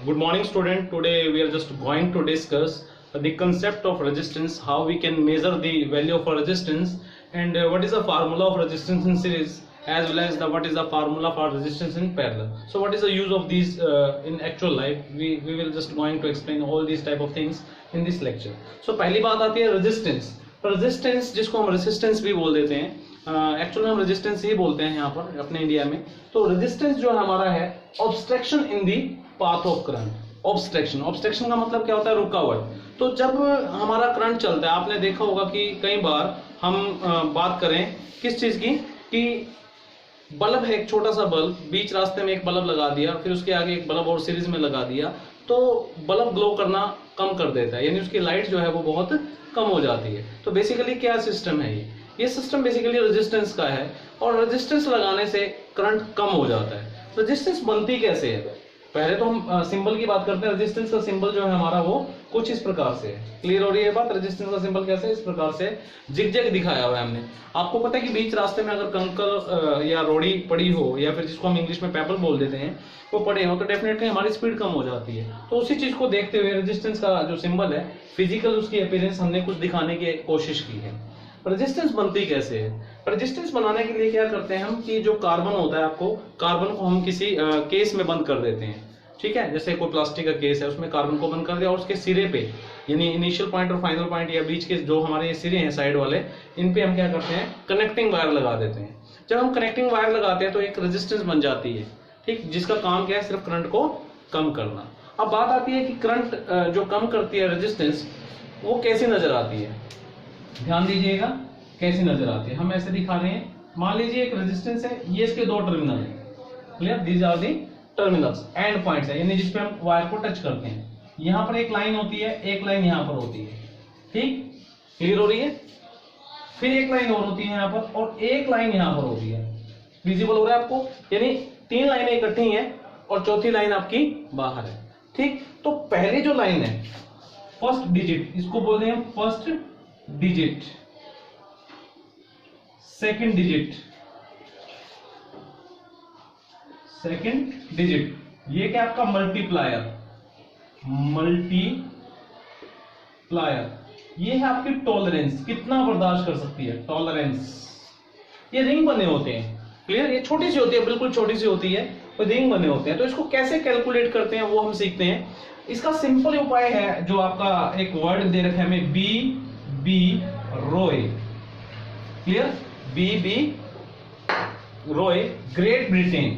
Good morning, student. Today we are just going to discuss the concept of resistance, how we can measure the value of a resistance, and what is the formula of resistance in series, as well as what is the formula for resistance in parallel. So what is the use of these in actual life? We will just going to explain all these type of things in this lecture. So पहली बात आती है resistance. Resistance जिसको हम resistance भी बोल देते हैं, एक्चुअली हम रेजिस्टेंस ही बोलते हैं यहाँ पर अपने इंडिया में. तो रेजिस्टेंस जो हमारा है obstruction in the path of current. Obstruction का मतलब क्या होता है? रुकावट. तो जब हमारा करंट चलता है, आपने देखा होगा कि कई बार हम बात करें किस चीज की, कि बल्ब है, एक छोटा सा बल्ब, बीच रास्ते में एक बल्ब लगा दिया, फिर उसके आगे एक बल्ब और सीरीज में लगा दिया, तो बल्ब ग्लो करना कम कर देता है, यानी उसकी लाइट जो है वो बहुत कम हो जाती है. तो बेसिकली क्या सिस्टम है ये सिस्टम बेसिकली रेजिस्टेंस का है, और रेजिस्टेंस लगाने से करंट कम हो जाता है. रेजिस्टेंस बनती कैसे है? पहले तो हम सिंबल की बात करते हैं. रेजिस्टेंस का सिंबल जो है हमारा वो कुछ इस प्रकार से है. क्लियर हो रही है बात? रेजिस्टेंस का सिंबल कैसे? इस प्रकार से जिगजैग दिखाया हुआ है हमने. आपको पता है कि बीच रास्ते में अगर कंकड़ या रोड़ी पड़ी हो, या फिर जिसको हम इंग्लिश में पेबल बोल देते हैं, वो पड़े हो, तो डेफिनेटली हमारी स्पीड कम हो जाती है. तो उसी चीज को देखते हुए रेजिस्टेंस का जो सिंबल है, फिजिकल उसकी अपीयरेंस हमने कुछ दिखाने की कोशिश की है. रेजिस्टेंस बनती कैसे है? रेजिस्टेंस बनाने के लिए क्या करते हैं हम, कि जो कार्बन होता है, आपको कार्बन को हम किसी केस में बंद कर देते हैं. ठीक है, जैसे कोई प्लास्टिक का केस है, उसमें कार्बन को बंद कर दिया, और उसके सिरे पे, यानी इनिशियल पॉइंट और फाइनल पॉइंट, या बीच के जो हमारे सिरे हैं साइड वाले, इन पे हम क्या करते हैं, कनेक्टिंग वायर लगा देते हैं. जब हम कनेक्टिंग वायर लगाते हैं तो एक रेजिस्टेंस बन जाती है. ठीक, जिसका काम क्या है? सिर्फ करंट को कम करना. अब बात आती है कि करंट जो कम करती है रेजिस्टेंस, वो कैसी नजर आती है? ध्यान दीजिएगा कैसी नजर आती है. हम ऐसे दिखा रहे हैं. मान लीजिए एक रेजिस्टेंस है, ये इसके दो टर्मिनल है. Clear? These are the terminals, and points है, यानी जिसपे हम वायर को टच करते हैं. यहां पर एक लाइन होती है, एक लाइन यहां पर होती है. ठीक, क्लियर हो रही है? फिर एक लाइन और होती है यहां पर, और एक लाइन यहां पर होती है. विजिबल हो रहा है आपको? यानी तीन लाइनें इकट्ठी हैं, और चौथी लाइन आपकी बाहर है. ठीक, तो पहली जो लाइन है, फर्स्ट डिजिट, इसको बोलते हैं फर्स्ट डिजिट, सेकंड डिजिट, ये क्या आपका मल्टीप्लायर, ये है आपकी टॉलरेंस, कितना बर्दाश्त कर सकती है, टॉलरेंस. ये रिंग बने होते हैं. क्लियर? ये छोटी सी होती है, बिल्कुल छोटी सी होती है, तो रिंग बने होते हैं. तो इसको कैसे कैलकुलेट करते हैं वो हम सीखते हैं. इसका सिंपल उपाय है, जो आपका एक वर्ड दे रखा है हमें, B Roy. Clear? B Roy, Great Britain,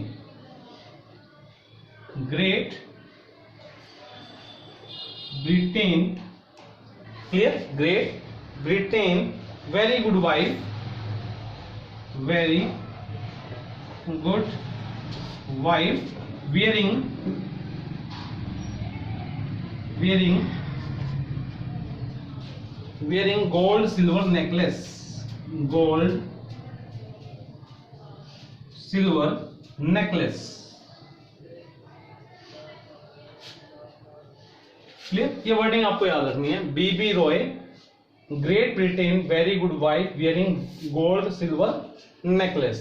clear? Great Britain, very good wife, wearing gold silver necklace, clear? ये वर्डिंग आपको याद रखनी है. B Roy, Great Britain, very good wife, wearing gold silver necklace.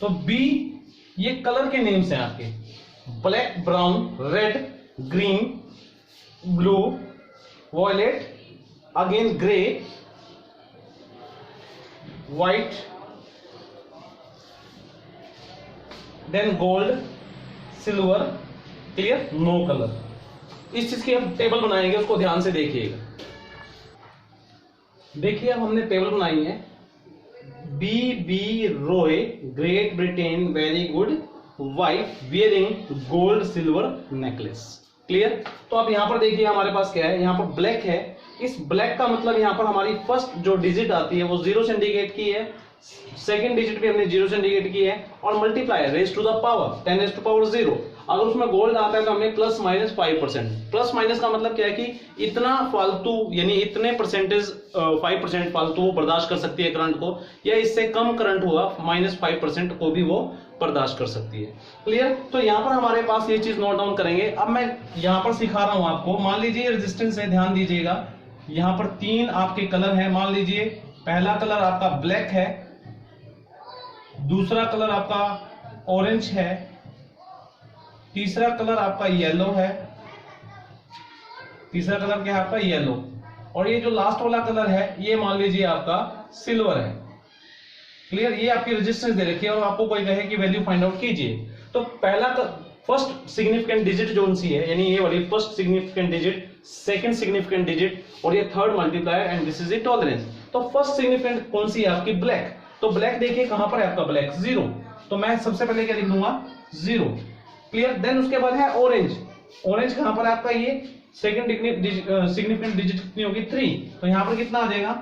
तो बी, ये कलर के नेम्स हैं आपके. Black, brown, red, green, blue, violet, again grey, white, then gold, silver. Clear? No colour. इस चीज की हम टेबल बनाएंगे, उसको ध्यान से देखिएगा. देखिए, अब हमने टेबल बनाई है. B Roy, Great Britain, very good wife, wearing gold silver necklace. Clear? तो अब यहां पर देखिए हमारे पास क्या है, यहां पर ब्लैक है. इस ब्लैक का मतलब यहां पर हमारी फर्स्ट जो डिजिट आती है वो 0 से इंडिकेट की है, सेकंड डिजिट भी हमने 0 से इंडिकेट की है, और multiply raise to the power 10 raise to power 0. अगर उसमें गोल्ड आता है तो हमें प्लस माइनस 5%. प्लस माइनस का मतलब क्या है, कि इतना फालतू, यानी इतने परसेंटेज 5% फालतू वो बर्दाश्त कर सकती है करंट को, या इससे कम करंट हुआ -5% को भी वो बर्दाश्त कर सकती है. क्लियर? तो यहाँ पर हमारे पास ये चीज नोट डाउन करेंगे. अब मैं यहाँ पर सिखा रहा हूं आपको. मान लीजिए रेजिस्टेंस है, ध्यान दीजिएगा. यहाँ पर तीन आपके कलर है. मान लीजिए पहला कलर आपका ब्लैक है, दूसरा कलर आपका ऑरेंज है, तीसरा कलर आपका येलो है, तीसरा कलर क्या है आपका येलो, और ये जो लास्ट वाला कलर है ये मान लीजिए आपका सिल्वर है। क्लियर, ये आपकी रेजिस्टेंस दे रखी है और आपको कोई कहे कि वैल्यू फाइंड आउट कीजिए, तो पहला फर्स्ट सिग्निफिकेंट डिजिट जो सी है, यानी ये वाली first significant digit, second significant digit और ये third multiplier and this is the tolerance. तो फर्स्ट सिग्निफिकेंट कौन सी है आपकी? ब्लैक। तो ब्लैक देखिए कहां पर है आपका ब्लैक? 0। तो मैं सबसे पहले क्या लिख दूंगा? 0। क्लियर। देन उसके बाद है ऑरेंज। ऑरेंज कहां पर है आपका? ये सेकंड सिग्निफिकेंट डिजिट कितनी होगी? 3। तो यहां पर कितना आ जाएगा?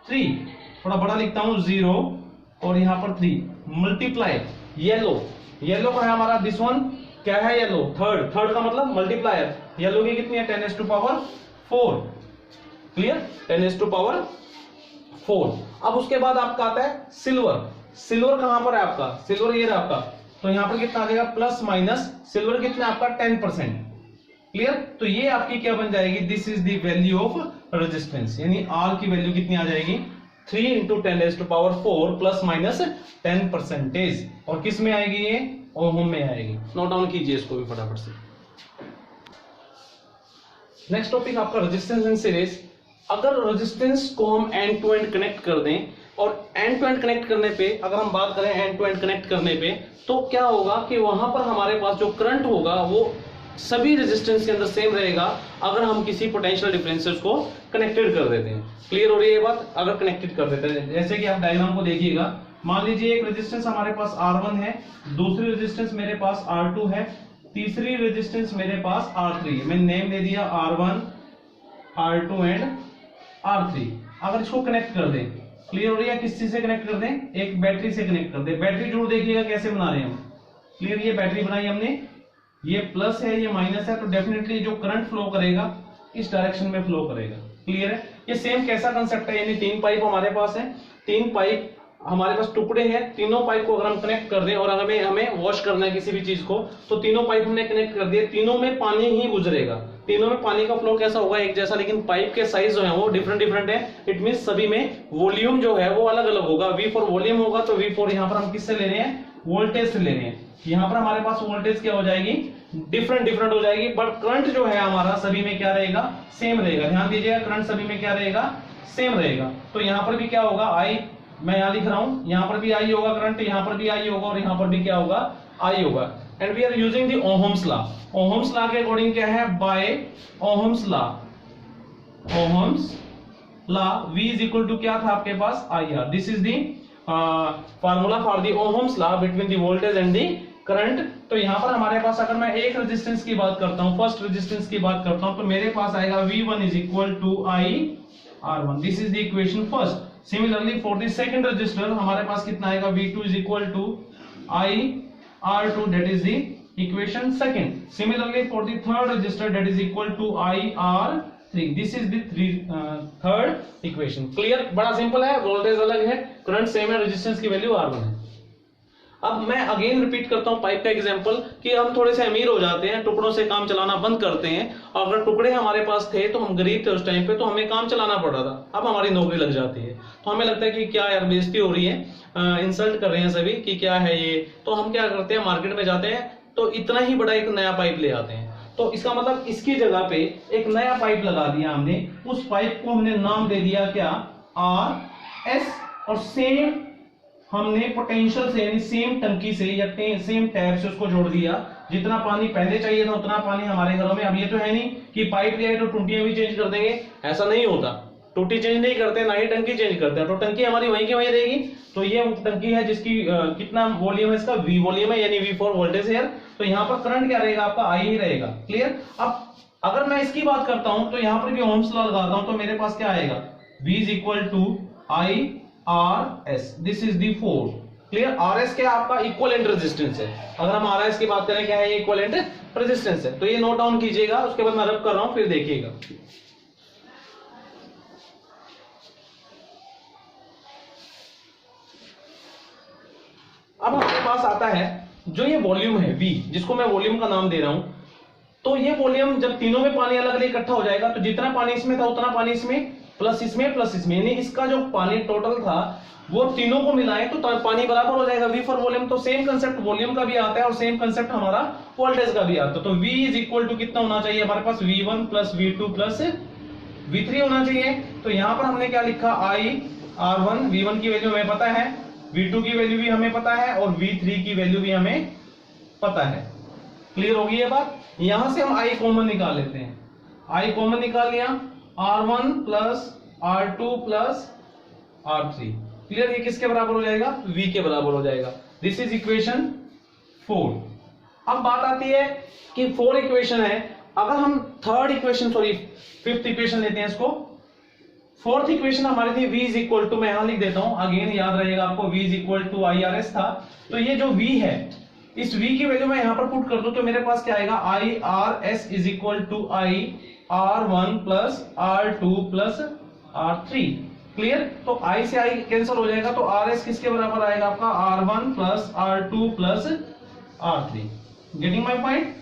3। थोड़ा बड़ा लिखता हूं, 0 और यहां पर 3 मल्टीप्लाई येलो। येलो का है हमारा दिस वन, क्या है? Yellow third. थर्ड का मतलब मल्टीप्लायर। येलो की कितनी है? 10⁴। क्लियर, 10⁴। अब उसके बाद आपका आता है सिल्वर। सिल्वर कहां पर है आपका? सिल्वर ये रहा आपका। तो यहां पर कितना आ जाएगा? प्लस माइनस सिल्वर कितना आपका? 10%। क्लियर। तो ये आपकी क्या बन जाएगी? This is the value of resistance, यानी आर की वैल्यू कितनी आ जाएगी? 3 × 10⁴ प्लस माइनस 10%। और किस में आएगी? ये ओम में आएगी। नोट डाउन कीजिए इसको भी फटाफट से। नेक्स्ट टॉपिक आपका रेजिस्टेंस इन सीरीज। अगर रेजिस्टेंस को हम एंड टू एंड कनेक्ट कर दें, और एंड टू एंड कनेक्ट करने पे अगर हम बात करें एंड टू एंड कनेक्ट करने पे, तो क्या होगा कि वहां पर हमारे पास जो करंट होगा वो सभी रेजिस्टेंस के अंदर सेम रहेगा अगर हम किसी पोटेंशियल डिफरेंसेस को कनेक्टेड कर देते हैं। क्लियर हो रही है ये बात? अगर कनेक्टेड कर देते हैं, जैसे कि आप डायग्राम को देखिएगा, मान लीजिए एक रेजिस्टेंस हमारे पास R1 है, दूसरी रेजिस्टेंस मेरे पास R2 है, तीसरी रेजिस्टेंस मेरे पास R3 है। मैंने नेम दे दिया R1, R2 एंड R3। अगर इसको कनेक्ट कर दें, क्लियर हो रही है? किस चीज से कनेक्ट कर दें? एक बैटरी से कनेक्ट कर दें। बैटरी जोड़ देखिएगा कैसे बना रहे हैं हम। क्लियर, ये बैटरी बनाई हमने, ये प्लस है ये माइनस है, तो डेफिनेटली जो करंट फ्लो करेगा इस डायरेक्शन में फ्लो करेगा। क्लियर है? ये सेम कैसा कंसेप्ट है, यानी 3 पाइप हमारे पास है, 3 पाइप हमारे पास टुकड़े हैं, तीनों पाइप को अगर हम कनेक्ट कर दें और अगर हमें वॉश करना है किसी भी चीज को, तो तीनों पाइप हमने कनेक्ट कर दिए, तीनों में पानी ही गुजरेगा। तीनों में पानी का फ्लो कैसा होगा? एक जैसा, लेकिन पाइप के साइज जो है वो डिफरेंट डिफरेंट है। इट मींस सभी में वॉल्यूम जो है वो अलग अलग होगा। V फॉर वॉल्यूम होगा, तो V फॉर यहाँ पर हम किससे ले रहे हैं? वोल्टेज से ले रहे हैं। यहाँ पर हमारे पास वोल्टेज क्या हो जाएगी? डिफरेंट हो जाएगी, बट करंट जो है हमारा सभी में क्या रहेगा? सेम रहेगा। ध्यान दीजिएगा, करंट सभी में क्या रहेगा? सेम रहेगा। तो यहाँ पर भी क्या होगा? I, मैं यहाँ लिख रहा हूं, यहाँ पर भी I होगा करंट, यहाँ पर भी I होगा और यहाँ पर भी क्या होगा? I होगा। And we are using the Ohm's law. Ohm's law के अकॉर्डिंग क्या है? By Ohm's law, Ohm's law V is equal to क्या था आपके पास? IR। This is the formula for the Ohm's law between the voltage and the current. तो यहाँ पर हमारे पास अगर मैं एक रेजिस्टेंस की बात करता हूँ, फर्स्ट रेजिस्टेंस की बात करता हूँ, तो मेरे पास आएगा V1 is equal to IR1। This is the equation first. Similarly for the second resistor हमारे पास कितना आएगा? V2 is equal to IR2, that is the equation second. Similarly for the third resistor that is equal to IR3। This is the third equation. Clear? बड़ा simple है, voltage अलग है, current same है, resistance की value R1 है। अब मैं again repeat करता हूं पाइप का एग्जांपल, कि हम थोड़े से अमीर हो जाते हैं, टुकड़ों से काम चलाना बंद करते हैं, और अगर टुकड़े हमारे पास थे तो हम गरीब थे उस टाइम पे, तो हमें काम चलाना पड़ रहा था। अब हमारी नौकरी लग जाती है तो हमें लगता है कि क्या यार बेइज्जती हो रही है, इंसल्ट कर रहे हैं सभी कि क्या है ये। तो हम क्या करते हैं? मार्केट में जाते हैं तो इतना ही बड़ा एक नया पाइप ले आते हैं। तो इसका मतलब इसकी जगह पे एक नया पाइप लगा दिया हमने, उस पाइप को हमने नाम दे दिया क्या? RS, और सेम हमने पोटेंशियल से यानी सेम टंकी से या सेम टैप से उसको जोड़ दिया। जितना पानी पहले चाहिए था उतना पानी हमारे घरों में। अब ये तो है नहीं कि पाइप लिया तो टूटियां भी चेंज कर देंगे, ऐसा नहीं होता। टूटी चेंज नहीं करते, ना ही टंकी चेंज करते हैं। तो टंकी हमारी वहीं की वहीं रहेगी। तो ये टंकी है जिसकी कितना वॉल्यूम है? इसका V वॉल्यूम है, यानी V फॉर वोल्टेज है। तो यहाँ पर करंट क्या रहेगा आपका? I ही रहेगा। क्लियर? अब अगर मैं इसकी बात करता हूं तो यहाँ पर भी ओम्स लॉ लगाता हूं, तो मेरे पास क्या आएगा? V is equal to IRS। This is the fourth. Clear? RS क्या आपका? इक्विवेलेंट रेजिस्टेंस है। अगर हम RS की बात करें क्या है? इक्विवेलेंट रेजिस्टेंस है। तो ये नोट डाउन कीजिएगा, उसके बाद मैं रब कर रहा हूं, फिर देखिएगा। अब हमारे पास आता है जो ये वॉल्यूम है V, जिसको मैं वॉल्यूम का नाम दे रहा हूं। तो ये वॉल्यूम जब तीनों में पानी अलग अलग इकट्ठा हो जाएगा, तो जितना पानी इसमें था उतना पानी इसमें, प्लस इसमें, प्लस इसमें, यानी इसका जो पानी टोटल था वो तीनों को मिलाएं तो पानी बराबर हो जाएगा V फॉर वॉल्यूम। तो सेम कंसेप्ट वॉल्यूम का भी आता है और सेम कंसेप्ट हमारा वोल्टेज का भी आता है। तो V इज इक्वल टू कितना होना चाहिए हमारे पास, V1 plus V2 plus V3 होना चाहिए। तो यहां पर हमने क्या लिखा, I R1, V1 की वैल्यू हमें पता है, V2 की वैल्यू भी हमें पता है और V3 की वैल्यू भी हमें पता है। क्लियर होगी ये बात। यहां से हम I कॉमन निकाल लेते हैं, I कॉमन निकाल लिया, R1 plus R2 plus R3। Clear, ये किसके बराबर हो जाएगा, V के बराबर हो जाएगा। This is equation 4। अब बात आती है कि 4 इक्वेशन है, अगर हम फिफ्थ इक्वेशन लेते हैं इसको, फोर्थ इक्वेशन हमारी थी V इज इक्वल टू, मैं यहां लिख देता हूं, अगेन याद रहेगा आपको, V is equal to IRS था। तो ये जो V है, इस V की वैल्यू मैं यहां पर पुट कर दूं तो मेरे पास क्या आएगा, IRS is equal to IR1 plus R2 plus R3। Clear, तो I से I कैंसिल हो जाएगा, तो RS किसके बराबर आएगा आपका, R1 plus R2 plus R3। Getting my point.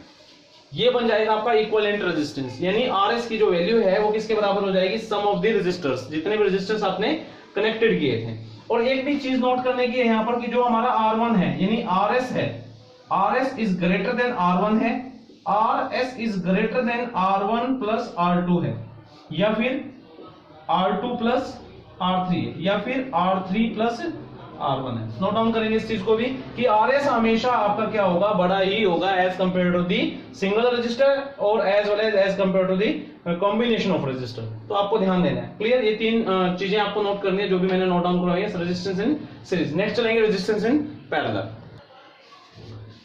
ये बन जाएगा आपका इक्विवेलेंट रेजिस्टेंस, यानी RS की जो वैल्यू है वो किसके बराबर हो जाएगी, सम ऑफ द रेजिस्टर्स, जितने भी रेजिस्टर्स आपने कनेक्टेड किए थे। और एक भी चीज नोट करने की है यहाँ पर कि जो हमारा R1 है यानी RS है, RS is greater than R1 है, RS is greater than R1 plus R2 है, या फिर R2 प्लस R3 है, या फिर R3 प्लस R1 है। नोट डाउन करेंगे इस चीज को भी कि RS हमेशा आपका क्या होगा, बड़ा ही होगा as compare to the single register और as well as compare to the combination of register. तो आपको ध्यान देना है। क्लियर, ये 3 चीजें आपको नोट करनी है जो भी मैंने नोट डाउन करवाई है, रेजिस्टेंस इन सीरीज। नेक्स्ट चलेंगे रेजिस्टेंस इन पैरेलल।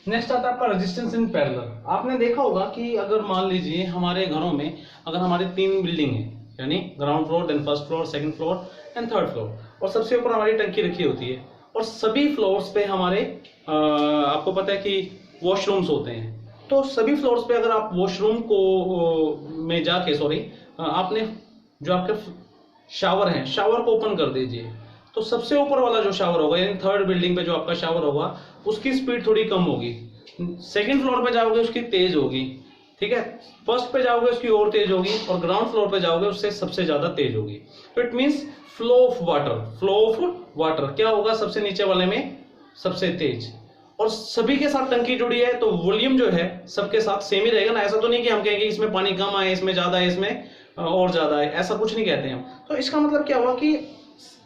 नेक्स्ट आता है आपका रेजिस्टेंस इन पैरेलल। आपने देखा होगा कि अगर मान लीजिए हमारे घरों में अगर हमारे 3 बिल्डिंग है, यानी ground floor, then first floor, second floor and third floor, और सबसे ऊपर हमारी टंकी रखी होती है, और सभी फ्लोर्स पे हमारे आपको पता है कि वॉशरूम्स होते हैं। तो सभी फ्लोर्स पे अगर आप वॉशरूम को में जाके आपने जो आपके शावर है, शावर को ओपन कर दीजिए, तो सबसे ऊपर वाला जो शावर होगा यानी थर्ड बिल्डिंग पे जो आपका शावर होगा उसकी स्पीड थोड़ी कम होगी, सेकंड फ्लोर पे जाओगे उसकी तेज होगी, ठीक है, फर्स्ट पे जाओगे उसकी और तेज होगी, और ग्राउंड फ्लोर पे जाओगे उससे सबसे ज्यादा तेज होगी। तो it means flow of water क्या होगा, सबसे नीचे वाले में सबसे तेज, और सभी के साथ टंकी जुड़ी है तो वॉल्यूम जो है सबके साथ सेम ही रहेगा ना। ऐसा तो नहीं कि हम कहेंगे इसमें पानी कम आए, इसमें ज्यादा है, इसमें और ज्यादा है, ऐसा कुछ नहीं कहते हम। तो इसका मतलब क्या हुआ कि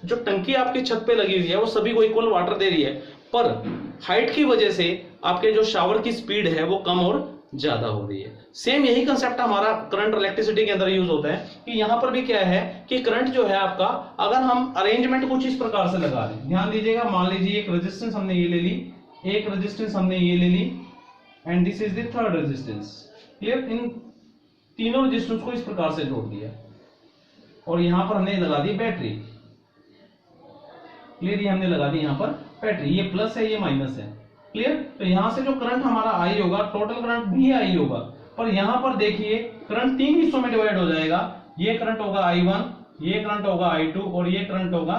जो टंकी आपकी छत पे लगी हुई है वो सभी को इक्वल वाटर दे रही है, पर हाइट की वजह से आपके जो शावर की स्पीड है वो कम और ज्यादा हो रही है। सेम यही कंसेप्ट हमारा करंट इलेक्ट्रिसिटी के अंदर यूज होता है कि यहां पर भी क्या है कि करंट जो है आपका, अगर हम अरेंजमेंट कुछ इस प्रकार से लगा दें, ध्यान दीजिएगा, मान लीजिए एक रेजिस्टेंस हमने ये ले ली, एक रेजिस्टेंस हमने ये ले ली, and this is the third resistance. Clear, इन तीनों रेजिस्टेंस को इस प्रकार से जोड़ दिया, और यहां पर हमने लगा दी बैटरी। क्लियर, ये हमने लगा दी यहां पर बैटरी, ये प्लस है ये माइनस है। क्लियर, तो यहां से जो करंट हमारा आई होगा, टोटल करंट भी आई होगा, पर यहां पर देखिए करंट 3 हिस्सों में डिवाइड हो जाएगा। ये करंट होगा I1, ये करंट होगा I2 और ये करंट होगा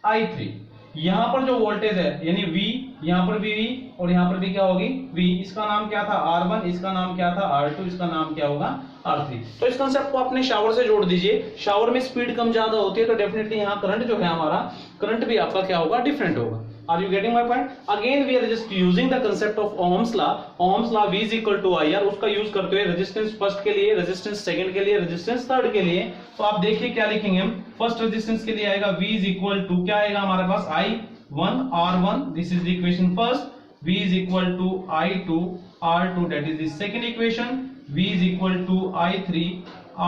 I3। यहां पर जो वोल्टेज है यानी V, यहां पर भी V और यहां पर भी क्या होगी V, इसका नाम क्या था R1, इसका नाम क्या था R2, इसका नाम क्या होगा R3। तो इस कंसेप्ट को अपने शावर से जोड़ दीजिए। शावर में स्पीड कम ज्यादा होती है तो डेफिनेटली यहाँ करंट जो है हमारा, करंट भी आपका क्या होगा, डिफरेंट होगा। Are you getting my point? Again we are just using the concept of Ohm's law. Ohm's law V is equal to IR, उसका यूज करते हुए रेजिस्टेंस फर्स्ट के लिए, रेजिस्टेंस सेकंड के लिए, रेजिस्टेंस थर्ड के लिए। तो आप देखिए क्या लिखेंगे हम, फर्स्ट रेजिस्टेंस के लिए आएगा V is equal to, क्या आएगा हमारे पास, I1 R1, this is the equation first, V is equal to I2 R2, that is the second equation, V is equal to I3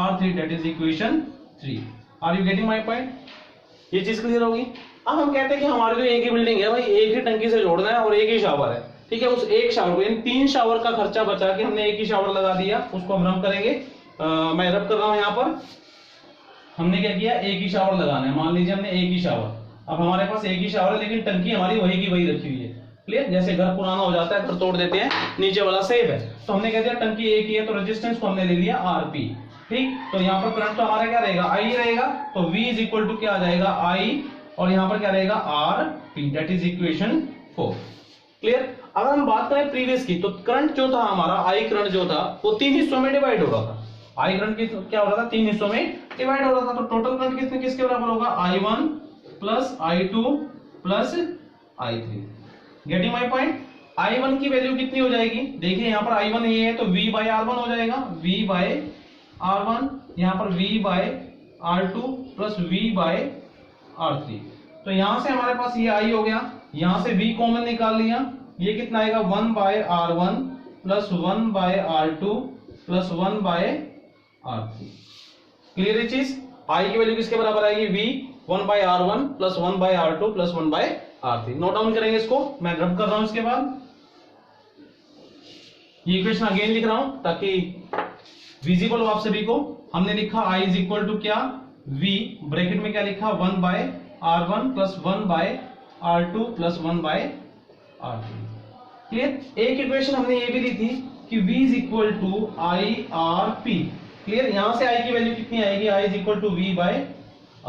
R3, that is equation 3. Are you getting my point? ये चीज clear होगी। अब हम कहते हैं कि हमारे जो एक ही बिल्डिंग है भाई, एक ही टंकी से जोड़ना है और एक ही शावर है, ठीक है, उस एक शावर को, यानी 3 शावर का खर्चा बचा के हमने एक ही शावर लगा दिया, उसको हम रब करेंगे। मैं रब कर रहा हूं यहाँ पर, हमने क्या किया, एक ही शावर लगाना है। मान लीजिए हमने एक ही शावर, अब हमारे पास एक ही शावर है लेकिन टंकी हमारी वही की वही रखी हुई है। क्लियर, जैसे घर पुराना हो जाता है, घर तोड़ देते हैं, नीचे वाला सेफ है, तो हमने कह दिया टंकी एक ही है, तो रेजिस्टेंस को हमने ले लिया RP। ठीक, तो यहाँ पर करंट तो हमारा क्या रहेगा, I रहेगा, तो V इज इक्वल टू क्या आ जाएगा, I, और यहाँ पर क्या रहेगा RP, that is equation 4। Clear, अगर हम बात करें प्रीवियस की, तो करंट जो था हमारा, I करंट जो था वो 3 हिस्सों में डिवाइड हो रहा था। I करंट क्या हो रहा था, 3 हिस्सों में डिवाइड हो रहा था। तो टोटल करंट किसके बराबर होगा, I1 plus I2 plus I3। Getting my point. I1 की वैल्यू कितनी हो जाएगी, देखिए यहाँ पर I1 ये है तो V बाय R1 हो जाएगा, V बाय R1, यहाँ पर V by R2 plus V by R3। तो यहां से हमारे पास ये I हो गया, यहां से V कॉमन निकाल लिया, ये कितना आएगा 1 by R1 plus 1 by R2 plus 1 by R3। Clear है चीज। I की वैल्यू किसके बराबर आएगी, V 1 by R1 plus 1 by R2 plus 1 by R3। Note down करेंगे इसको, मैं रब कर रहा हूं। इसके बाद ये इक्वेशन अगेन लिख रहा हूं ताकि विजिबल हो आप सभी को। हमने लिखा I इज इक्वल टू क्या, V ब्रैकेट में क्या लिखा 1 by R1 plus 1 by R2 plus 1 by R3। Clear. एक इक्वेशन हमने ये भी दी थी कि V is equal to IRP। Clear. यहां से I की वैल्यू कितनी आएगी, I is equal to V by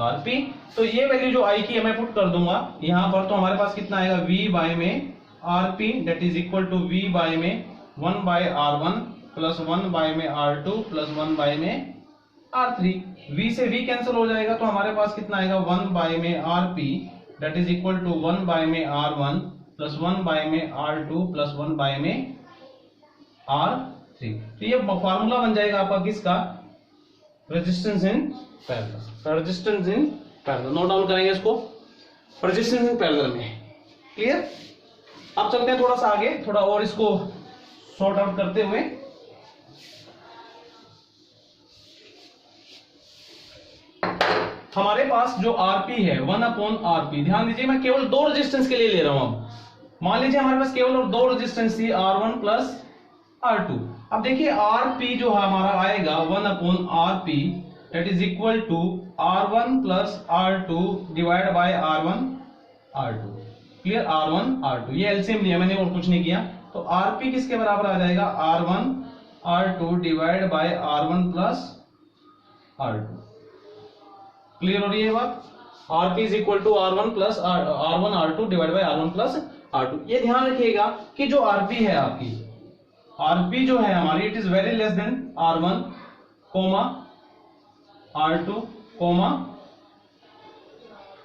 RP। तो ये वैल्यू जो I की है मैं पुट कर दूंगा यहां पर, तो हमारे पास कितना आएगा V बाय में RP that is equal to V by में 1 बाय R1 प्लस 1 बाय में R2 प्लस 1 बाय में R3। V से V कैंसिल हो जाएगा तो हमारे पास कितना आएगा 1 बाय में RP that is equal to 1 by में R1 प्लस 1 बाय में R2 प्लस 1 बाय में R3। तो ये फार्मूला बन जाएगा आपका किसका, resistance in parallel. Resistance in parallel note down करेंगे इसको, रेजिस्टेंस इन पैरेलल में। क्लियर। अब चलते हैं थोड़ा सा आगे, थोड़ा और इसको सॉर्ट आउट करते हुए। हमारे पास जो RP है 1 अपॉन RP, ध्यान दीजिए मैं केवल दो रेजिस्टेंस के लिए ले रहा हूं। अब मान लीजिए हमारे पास केवल और दो रेजिस्टेंस थी R1 प्लस R2। अब देखिए RP जो है हमारा आएगा 1 upon RP that is equal to R1 plus R2 divide by R1 R2। Clear. R1 R2 ये एलसीएम लिया मैंने और कुछ नहीं किया। तो RP किसके बराबर आ जाएगा R1 R2 divide by R1 plus R2। Clear हो रही है बात। RP is equal to R1 plus R1 R2 divide by R1 plus R2। ये ध्यान रखिएगा कि जो RP है आपकी, RP जो है हमारी it is very less than R1 comma R2 comma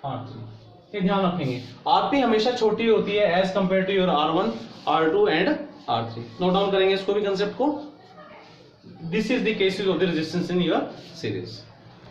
R3। ये ध्यान रखेंगे, RP हमेशा छोटी होती है as compare to your R1 R2 and R3। Note down करेंगे इसको भी कंसेप्ट को। This is the cases of the resistance in your series.